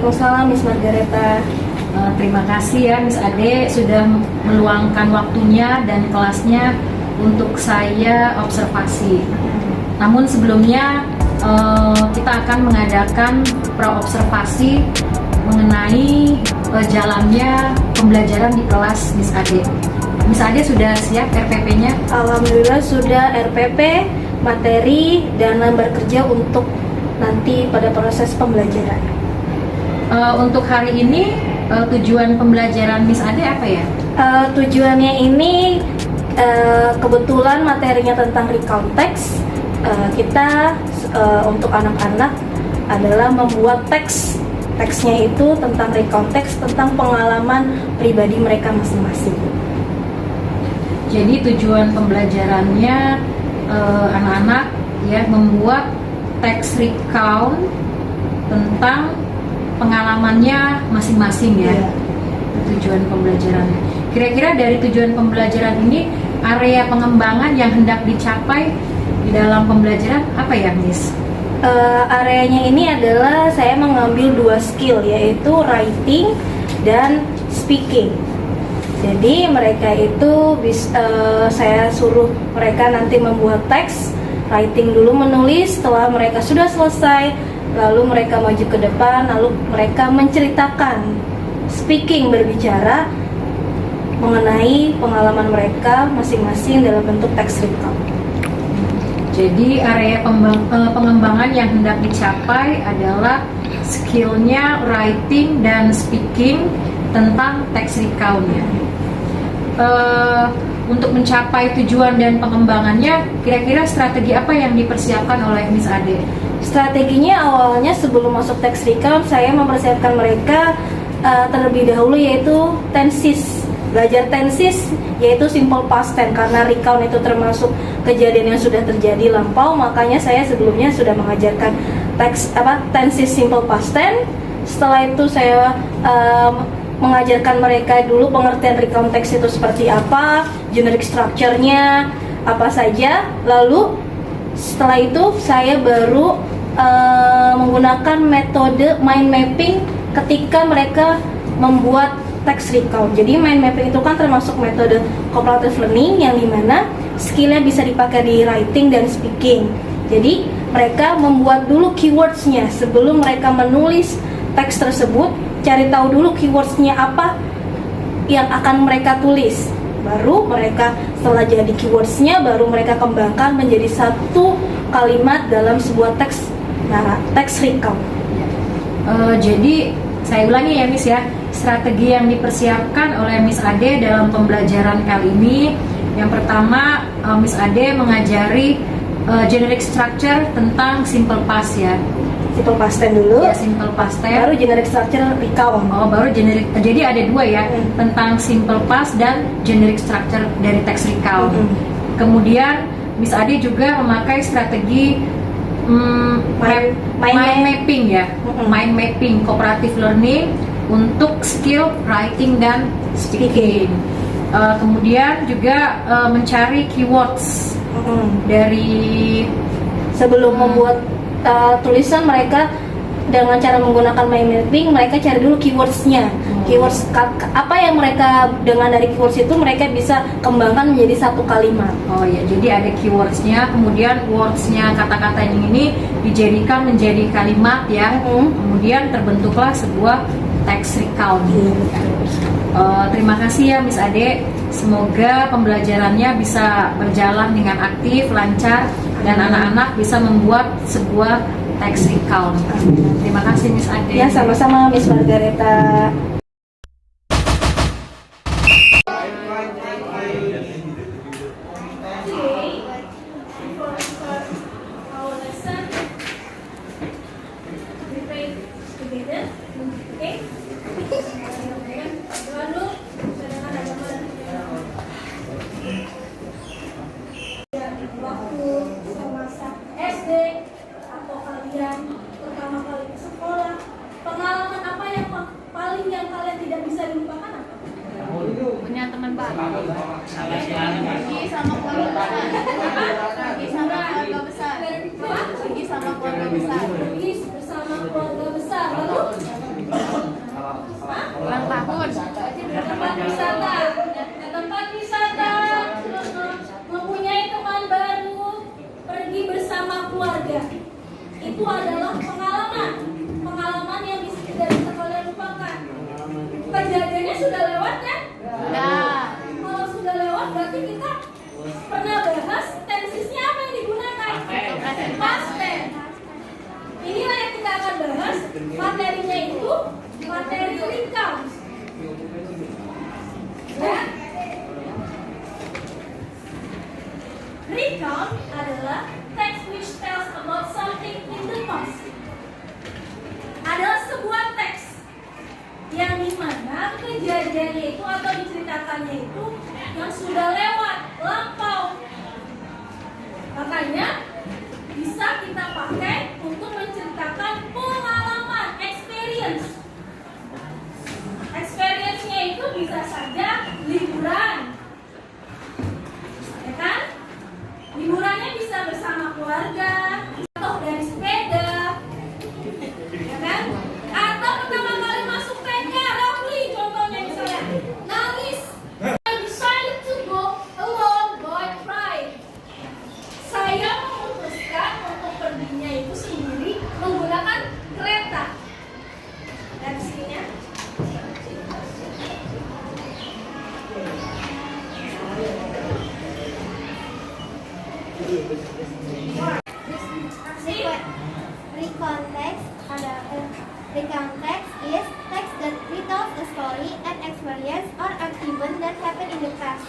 Waalaikumsalam, Miss Margareta. Terima kasih ya Miss Ade sudah meluangkan waktunya dan kelasnya untuk saya observasi. Namun sebelumnya kita akan mengadakan pra-observasi mengenai jalannya pembelajaran di kelas Miss Ade. Miss Ade sudah siap RPP-nya? Alhamdulillah sudah RPP, materi, dan lembar kerja untuk nanti pada proses pembelajaran. Untuk hari ini tujuan pembelajaran Miss Ade apa ya? Tujuannya ini kebetulan materinya tentang recount text. Kita untuk anak-anak adalah membuat teksnya itu tentang recount text, tentang pengalaman pribadi mereka masing-masing. Jadi tujuan pembelajarannya anak-anak ya membuat teks recount tentang pengalamannya masing-masing ya. Tujuan pembelajarannya. Kira-kira dari tujuan pembelajaran ini area pengembangan yang hendak dicapai di dalam pembelajaran apa ya, Miss? Areanya ini adalah saya mengambil 2 skill, yaitu writing dan speaking. Jadi mereka itu saya suruh mereka nanti membuat teks, writing dulu menulis. Setelah mereka sudah selesai, lalu mereka maju ke depan, lalu mereka menceritakan, speaking, berbicara mengenai pengalaman mereka masing-masing dalam bentuk teks recount. Jadi area pengembangan yang hendak dicapai adalah skillnya writing dan speaking tentang teks recount ya. Untuk mencapai tujuan dan pengembangannya, kira-kira strategi apa yang dipersiapkan oleh Miss Ade? Strateginya awalnya sebelum masuk teks recount, saya mempersiapkan mereka terlebih dahulu, yaitu tenses. Belajar tenses yaitu simple past tense, karena recount itu termasuk kejadian yang sudah terjadi lampau, makanya saya sebelumnya sudah mengajarkan tenses simple past tense. Setelah itu saya mengajarkan mereka dulu pengertian recount text itu seperti apa, generic structure-nya apa saja. Lalu setelah itu saya baru menggunakan metode mind mapping ketika mereka membuat teks recount. Jadi mind mapping itu kan termasuk metode cooperative learning yang dimana skillnya bisa dipakai di writing dan speaking. Jadi mereka membuat dulu keywordsnya sebelum mereka menulis teks tersebut. Cari tahu dulu keywordsnya apa yang akan mereka tulis. Baru mereka setelah jadi keywordsnya, baru mereka kembangkan menjadi satu kalimat dalam sebuah teks recount. Jadi saya ulangi ya Miss ya, strategi yang dipersiapkan oleh Miss Ade dalam pembelajaran kali ini. Yang pertama, Miss Ade mengajari generic structure tentang simple past ya. Simple past tense dulu. Ya, simple past tense. Baru generic structure recount. Oh, baru generic. Jadi ada 2 ya, tentang simple past dan generic structure dari text recount. Kemudian Miss Ade juga memakai strategi mind mapping ya, mind mapping cooperative learning untuk skill writing dan speaking. Kemudian juga mencari keywords dari sebelum membuat tulisan mereka. Dengan cara menggunakan mind mapping, mereka cari dulu keywordsnya. Keywords apa yang mereka dengan dari keywords itu mereka bisa kembangkan menjadi satu kalimat. Oh ya, jadi ada keywordsnya, kemudian wordsnya, kata-kata yang ini dijadikan menjadi kalimat ya. Kemudian terbentuklah sebuah text recount. Terima kasih ya Miss Ade. Semoga pembelajarannya bisa berjalan dengan aktif, lancar, dan anak-anak bisa membuat sebuah text recount. Terima kasih Miss Ade. Ya, sama-sama Miss Margareta. Waktu semasa SD atau kalian pertama kali ke sekolah, pengalaman apa yang paling yang kalian tidak bisa dilupakan apa? Punya teman baru. Pergi sama keluarga besar. Pergi sama keluarga besar. Pergi sama keluarga besar. Pergi bersama keluarga besar. Lalu itu adalah pengalaman yang tidak bisa kalian lupakan. Kejadiannya sudah lewat kan? Nah, Kalau sudah lewat berarti kita pernah bahas tensisnya apa yang digunakan? Past tense. Inilah yang kita akan bahas. Materinya itu materi recount. Dan recount adalah text which tells about something in the past. Adalah sebuah teks yang dimana kejadiannya itu atau diceritakannya itu yang sudah lewat, lampau. Makanya bisa kita pakai untuk menceritakan pengalaman, experience. Experience-nya itu bisa saja liburan, ya kan? Liburannya bisa bersama keluarga, atau dari sepeda, ya kan? Atau pertama kali masuk TK, Rafli contohnya misalnya, nangis. I decided to go alone, boy cried. Saya memutuskan untuk perginya itu sendiri menggunakan kereta. Dan sininya. Recount text is text that retells a story, an experience, or an event that happened in the past.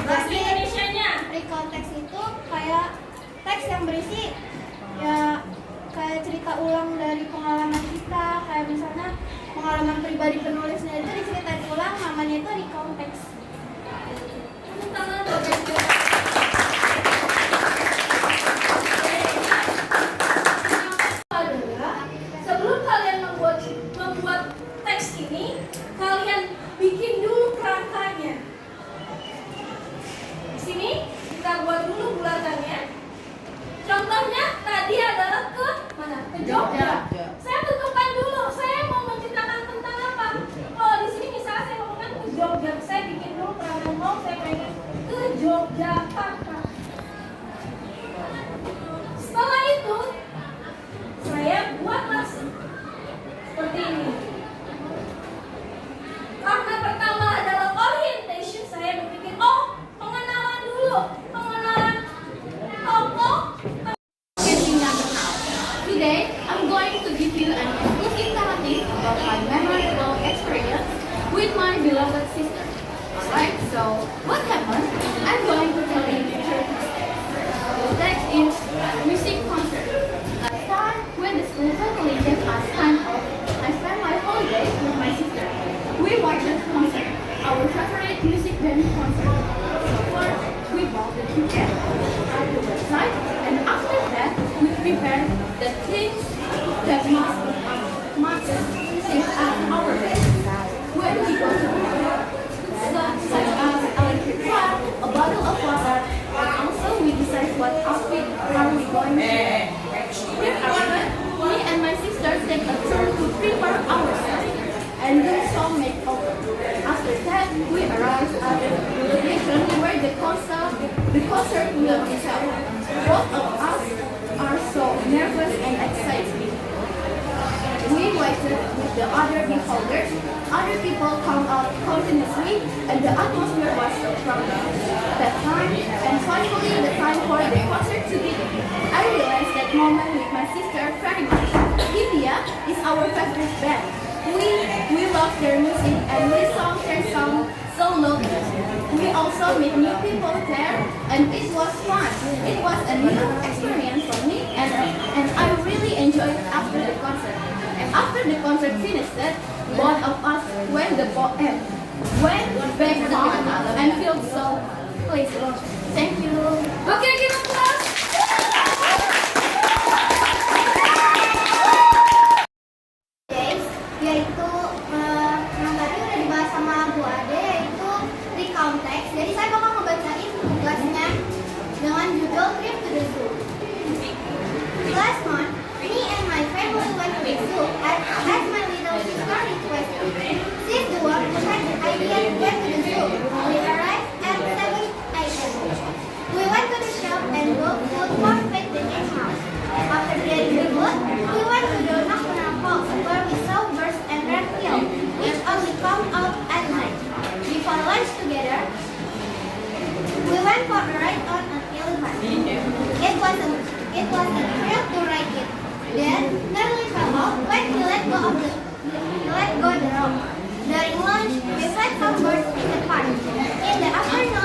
Bahasa Indonesianya. Recount text itu kayak teks yang berisi ya kayak cerita ulang dari pengalaman kita, kayak misalnya pengalaman pribadi penulisnya itu diceritain ulang, namanya itu recount text. Tepuk tangan buat yang adalah sebelum kalian membuat teks ini, kalian bikin dulu kerangkanya. Di sini kita buat dulu bulatannya. Contohnya tadi adalah ke mana? Ke Jogja. Saya tentukan dulu. Saya mau menceritakan tentang apa? Oh, di sini misalnya saya ngomongkan ke Jogja. Saya bikin dulu kerangka. Oh, saya pengen ke Yogyakarta. Setelah itu saya buatlah seperti ini. Karena pertama adalah orientation, saya berpikir, oh, pengenalan dulu, pengenalan tokoh. today I'm going to give you an exclusive narrative about my memorable experience with my beloved sister. Alright, so what happened? I'm going to tell you the truth. The text is music concert. Last time, when the school family gave us time off, I spent my holiday with my sister. We watched the concert, our favorite music band concert. So first, we bought the ticket at the website, and after that, we prepared the things that must save our bed. When we go to the such as electric fan, a bottle of water, and also we decide what outfit are we going to wear. After, me and my sister take a turn to prepare ourselves and do some makeover. After that, we arrive at the location where the concert will be held. Both of us are so nervous and excited. We waited with the other beholders. Other people come out continuously, and the atmosphere was so crowded. That time, and finally the time for the concert to begin. I realized that moment with my sister very much. India is our favorite band. We love their music and we sing their song so loudly. We also meet new people there, and it was fun. It was a new experience for me, and I really enjoyed it after the concert. And after the concert finished, both of us went back home and felt so pleased. Thank you. Oke, kita puas. Guys, yaitu yang tadi udah dibahas sama Bu Ade, yaitu recount text. Jadi saya bakal ngebacain tugasnya dengan judul Trip to the Zoo. Last month, me and my family went to the zoo as my little sister requested. She's the one who had the idea to get to the zoo. We arrived at 7 a.m. We went to the shop and bought food for feeding the animals. After getting the food, went for a ride on an elephant. It was a thrill to ride it. Then nearly fell off when he let go the rope. During lunch, we fed some birds in the park. In the afternoon,